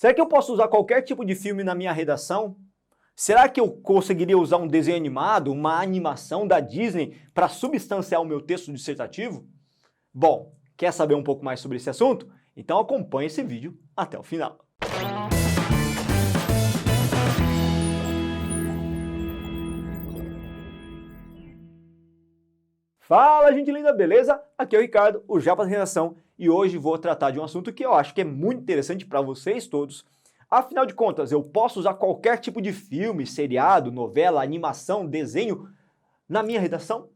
Será que eu posso usar qualquer tipo de filme na minha redação? Será que eu conseguiria usar um desenho animado, uma animação da Disney para substanciar o meu texto dissertativo? Bom, quer saber um pouco mais sobre esse assunto? Então acompanhe esse vídeo até o final. Fala, gente linda, beleza? Aqui é o Ricardo, o Japa da Redação, e hoje vou tratar de um assunto que eu acho que é muito interessante para vocês todos. Afinal de contas, eu posso usar qualquer tipo de filme, seriado, novela, animação, desenho na minha redação?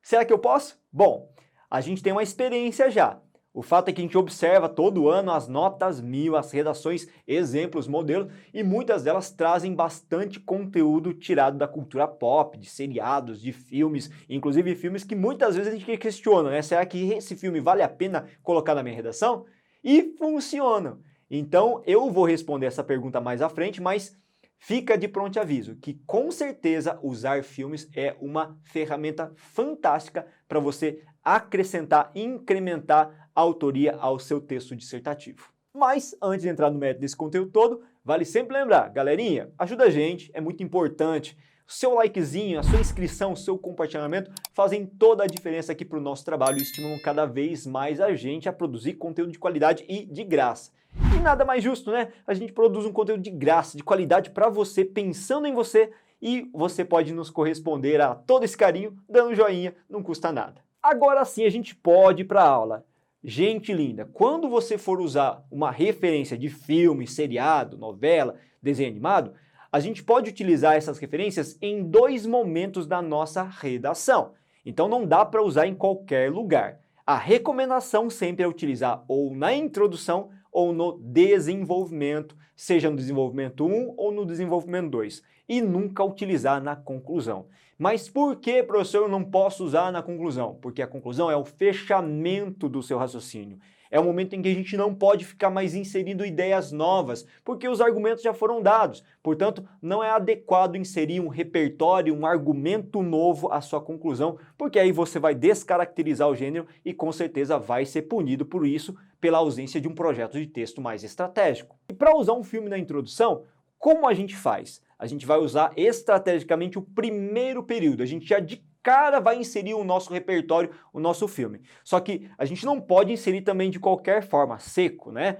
Será que eu posso? Bom, a gente tem uma experiência já. O fato é que a gente observa todo ano as notas 1000, as redações, exemplos, modelos, e muitas delas trazem bastante conteúdo tirado da cultura pop, de seriados, de filmes, inclusive filmes que muitas vezes a gente questiona, né? Será que esse filme vale a pena colocar na minha redação? E funciona. Então eu vou responder essa pergunta mais à frente, mas fica de pronto aviso que com certeza usar filmes é uma ferramenta fantástica para você acrescentar, incrementar a autoria ao seu texto dissertativo. Mas antes de entrar no mérito desse conteúdo todo, vale sempre lembrar, galerinha, ajuda a gente, é muito importante. O seu likezinho, a sua inscrição, o seu compartilhamento fazem toda a diferença aqui para o nosso trabalho e estimulam cada vez mais a gente a produzir conteúdo de qualidade e de graça. E nada mais justo, né? A gente produz um conteúdo de graça, de qualidade para você, pensando em você, e você pode nos corresponder a todo esse carinho dando um joinha, não custa nada. Agora sim a gente pode ir para a aula. Gente linda, quando você for usar uma referência de filme, seriado, novela, desenho animado, a gente pode utilizar essas referências em dois momentos da nossa redação. Então não dá para usar em qualquer lugar. A recomendação sempre é utilizar ou na introdução ou no desenvolvimento, seja no desenvolvimento 1 ou no desenvolvimento 2, e nunca utilizar na conclusão. Mas por que, professor, eu não posso usar na conclusão? Porque a conclusão é o fechamento do seu raciocínio. É o momento em que a gente não pode ficar mais inserindo ideias novas, porque os argumentos já foram dados. Portanto, não é adequado inserir um repertório, um argumento novo à sua conclusão, porque aí você vai descaracterizar o gênero e com certeza vai ser punido por isso, pela ausência de um projeto de texto mais estratégico. E para usar um filme na introdução, como a gente faz? A gente vai usar estrategicamente o primeiro período, a gente já de cara vai inserir o nosso repertório, o nosso filme. Só que a gente não pode inserir também de qualquer forma, seco, né?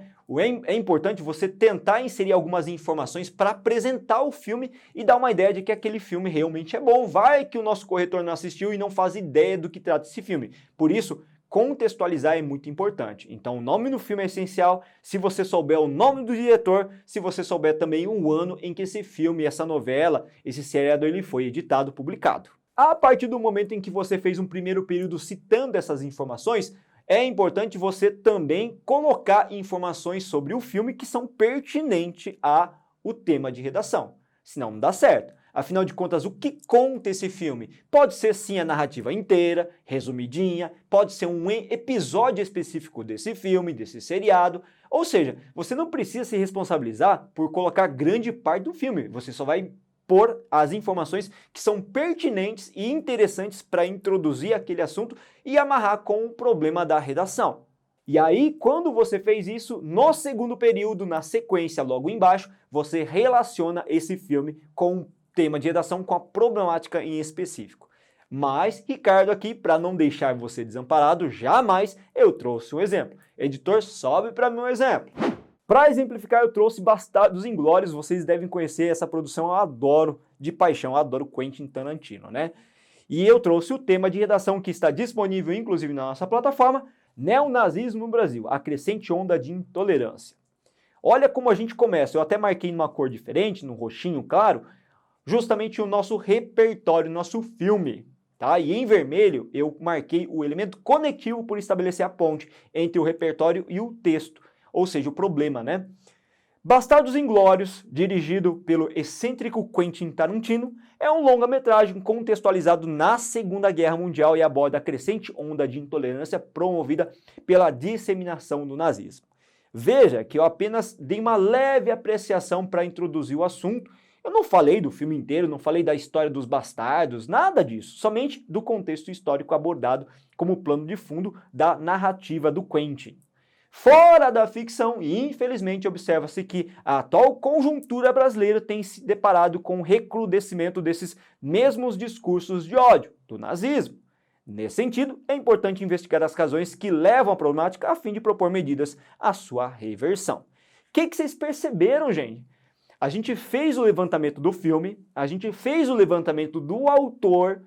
É importante você tentar inserir algumas informações para apresentar o filme e dar uma ideia de que aquele filme realmente é bom. Vai que o nosso corretor não assistiu e não faz ideia do que trata esse filme. Por isso, contextualizar é muito importante. Então o nome do filme é essencial, se você souber o nome do diretor, se você souber também o ano em que esse filme, essa novela, esse seriado ele foi editado, publicado. A partir do momento em que você fez um primeiro período citando essas informações, é importante você também colocar informações sobre o filme que são pertinentes ao tema de redação, senão não dá certo. Afinal de contas, o que conta esse filme? Pode ser sim a narrativa inteira, resumidinha, pode ser um episódio específico desse filme, desse seriado, ou seja, você não precisa se responsabilizar por colocar grande parte do filme, você só vai pôr as informações que são pertinentes e interessantes para introduzir aquele assunto e amarrar com o problema da redação. E aí, quando você fez isso, no segundo período, na sequência logo embaixo, você relaciona esse filme com o tema de redação, com a problemática em específico. Mas, Ricardo aqui, para não deixar você desamparado, jamais eu trouxe um exemplo. Editor, sobe para mim um exemplo. Para exemplificar, eu trouxe Bastardos Inglórios, vocês devem conhecer essa produção, eu adoro de paixão, eu adoro Quentin Tarantino, né? E eu trouxe o tema de redação que está disponível, inclusive, na nossa plataforma, Neonazismo no Brasil, a crescente onda de intolerância. Olha como a gente começa, eu até marquei numa cor diferente, no roxinho claro, justamente o nosso repertório, nosso filme, tá? E em vermelho eu marquei o elemento conectivo por estabelecer a ponte entre o repertório e o texto, ou seja, o problema, né? Bastardos Inglórios, dirigido pelo excêntrico Quentin Tarantino, é um longa-metragem contextualizado na Segunda Guerra Mundial e aborda a crescente onda de intolerância promovida pela disseminação do nazismo. Veja que eu apenas dei uma leve apreciação para introduzir o assunto. Eu não falei do filme inteiro, não falei da história dos bastardos, nada disso, somente do contexto histórico abordado como plano de fundo da narrativa do Quentin. Fora da ficção, e infelizmente observa-se que a atual conjuntura brasileira tem se deparado com o recrudescimento desses mesmos discursos de ódio, do nazismo. Nesse sentido, é importante investigar as razões que levam à problemática a fim de propor medidas à sua reversão. O que vocês perceberam, gente? A gente fez o levantamento do filme, a gente fez o levantamento do autor,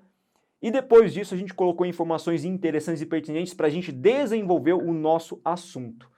e depois disso a gente colocou informações interessantes e pertinentes para a gente desenvolver o nosso assunto.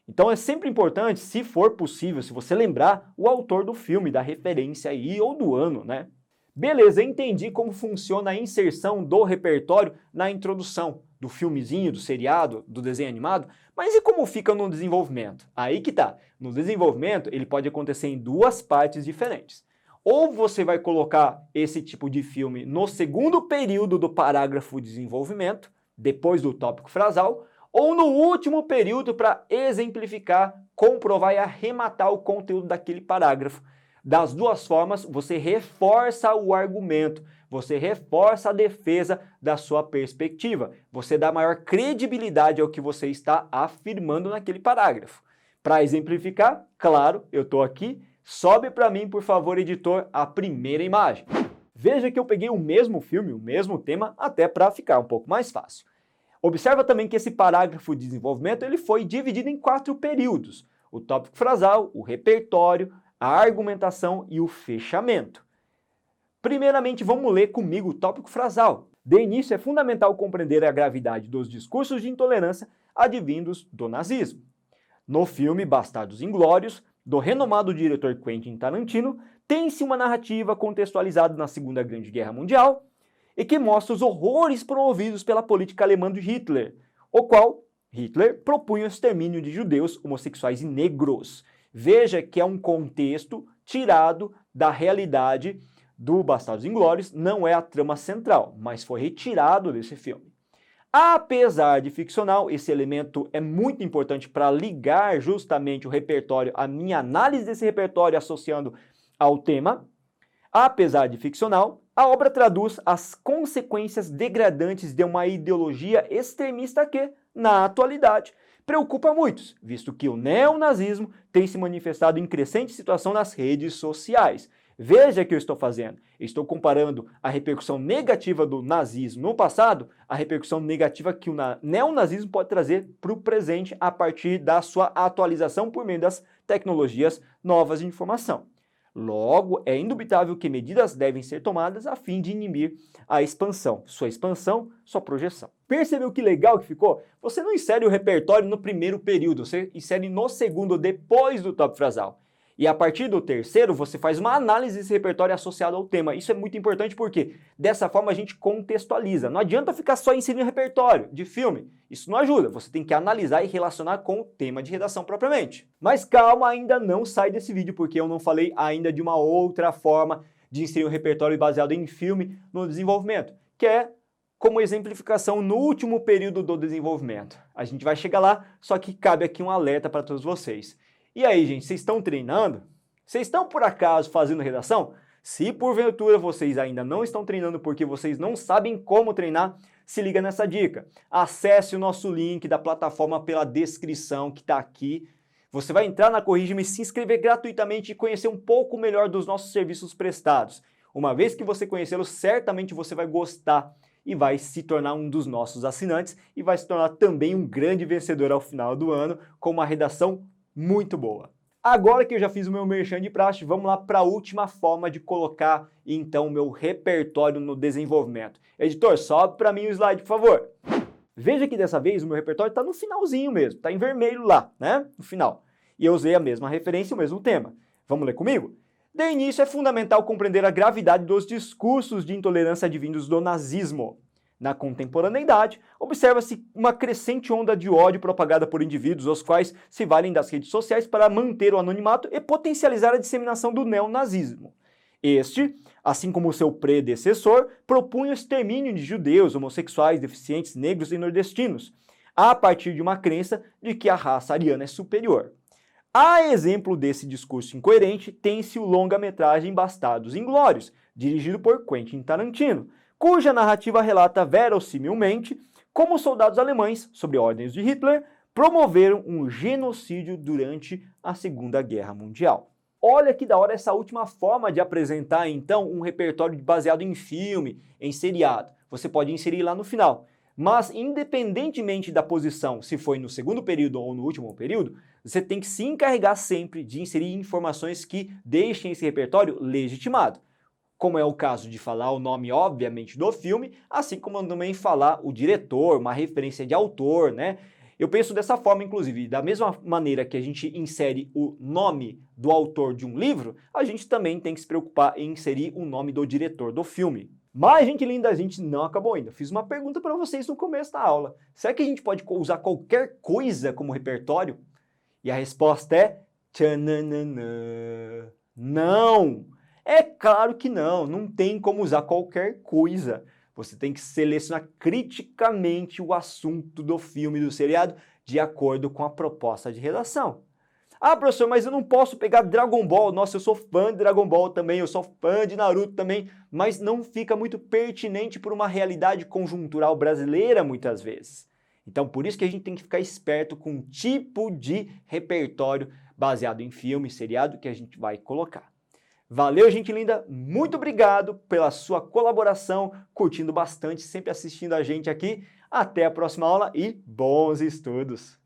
Então é sempre importante, se for possível, se você lembrar o autor do filme, da referência aí, ou do ano, né? Beleza, entendi como funciona a inserção do repertório na introdução do filmezinho, do seriado, do desenho animado, mas e como fica no desenvolvimento? Aí que tá, no desenvolvimento ele pode acontecer em duas partes diferentes. Ou você vai colocar esse tipo de filme no segundo período do parágrafo de desenvolvimento, depois do tópico frasal, ou no último período para exemplificar, comprovar e arrematar o conteúdo daquele parágrafo. Das duas formas, você reforça o argumento, você reforça a defesa da sua perspectiva, você dá maior credibilidade ao que você está afirmando naquele parágrafo. Para exemplificar, claro, eu estou aqui. Sobe para mim, por favor, editor, a primeira imagem. Veja que eu peguei o mesmo filme, o mesmo tema, até para ficar um pouco mais fácil. Observa também que esse parágrafo de desenvolvimento ele foi dividido em 4 períodos. O tópico frasal, o repertório, a argumentação e o fechamento. Primeiramente, vamos ler comigo o tópico frasal. De início, é fundamental compreender a gravidade dos discursos de intolerância advindos do nazismo. No filme Bastardos Inglórios, do renomado diretor Quentin Tarantino, tem-se uma narrativa contextualizada na Segunda Grande Guerra Mundial e que mostra os horrores promovidos pela política alemã de Hitler, o qual Hitler propunha o extermínio de judeus, homossexuais e negros. Veja que é um contexto tirado da realidade do Bastardos Inglórios, não é a trama central, mas foi retirado desse filme. Apesar de ficcional, esse elemento é muito importante para ligar justamente o repertório, a minha análise desse repertório associando ao tema. Apesar de ficcional, a obra traduz as consequências degradantes de uma ideologia extremista que, na atualidade, preocupa muitos, visto que o neonazismo tem se manifestado em crescente situação nas redes sociais. Veja o que eu estou fazendo. Estou comparando a repercussão negativa do nazismo no passado, a repercussão negativa que o neonazismo pode trazer para o presente a partir da sua atualização por meio das tecnologias novas de informação. Logo, é indubitável que medidas devem ser tomadas a fim de inibir a expansão, sua projeção. Percebeu que legal que ficou? Você não insere o repertório no primeiro período, você insere no segundo, depois do tópico frasal. E a partir do terceiro, você faz uma análise desse repertório associado ao tema. Isso é muito importante porque dessa forma a gente contextualiza. Não adianta ficar só inserindo repertório de filme. Isso não ajuda. Você tem que analisar e relacionar com o tema de redação propriamente. Mas calma, ainda não sai desse vídeo porque eu não falei ainda de uma outra forma de inserir um repertório baseado em filme no desenvolvimento, que é como exemplificação no último período do desenvolvimento. A gente vai chegar lá, só que cabe aqui um alerta para todos vocês. E aí, gente, vocês estão treinando? Vocês estão, por acaso, fazendo redação? Se porventura vocês ainda não estão treinando porque vocês não sabem como treinar, se liga nessa dica. Acesse o nosso link da plataforma pela descrição que está aqui. Você vai entrar na Corrige-me, se inscrever gratuitamente e conhecer um pouco melhor dos nossos serviços prestados. Uma vez que você conhecê-los, certamente você vai gostar e vai se tornar um dos nossos assinantes e vai se tornar também um grande vencedor ao final do ano com uma redação muito boa. Agora que eu já fiz o meu merchan de praxe, vamos lá para a última forma de colocar, então, o meu repertório no desenvolvimento. Editor, sobe para mim o slide, por favor. Veja que dessa vez o meu repertório está no finalzinho mesmo, está em vermelho lá, né? No final. E eu usei a mesma referência e o mesmo tema. Vamos ler comigo? De início, é fundamental compreender a gravidade dos discursos de intolerância advindos do nazismo. Na contemporaneidade, observa-se uma crescente onda de ódio propagada por indivíduos os quais se valem das redes sociais para manter o anonimato e potencializar a disseminação do neonazismo. Este, assim como seu predecessor, propunha o extermínio de judeus, homossexuais, deficientes, negros e nordestinos, a partir de uma crença de que a raça ariana é superior. A exemplo desse discurso incoerente, tem-se o longa-metragem Bastardos Inglórios, dirigido por Quentin Tarantino, cuja narrativa relata verossimilmente como soldados alemães, sob ordens de Hitler, promoveram um genocídio durante a Segunda Guerra Mundial. Olha que da hora essa última forma de apresentar, então, um repertório baseado em filme, em seriado. Você pode inserir lá no final. Mas, independentemente da posição, se foi no segundo período ou no último período, você tem que se encarregar sempre de inserir informações que deixem esse repertório legitimado. Como é o caso de falar o nome, obviamente, do filme, assim como também falar o diretor, uma referência de autor, né? Eu penso dessa forma, inclusive, da mesma maneira que a gente insere o nome do autor de um livro, a gente também tem que se preocupar em inserir o nome do diretor do filme. Mas, gente linda, a gente não acabou ainda. Fiz uma pergunta para vocês no começo da aula. Será que a gente pode usar qualquer coisa como repertório? E a resposta é tchananã. Não! É claro que não, não tem como usar qualquer coisa. Você tem que selecionar criticamente o assunto do filme, do seriado, de acordo com a proposta de redação. Ah, professor, mas eu não posso pegar Dragon Ball. Nossa, eu sou fã de Dragon Ball também, eu sou fã de Naruto também, mas não fica muito pertinente por uma realidade conjuntural brasileira muitas vezes. Então, por isso que a gente tem que ficar esperto com o tipo de repertório baseado em filme, seriado que a gente vai colocar. Valeu, gente linda, muito obrigado pela sua colaboração, curtindo bastante, sempre assistindo a gente aqui. Até a próxima aula e bons estudos!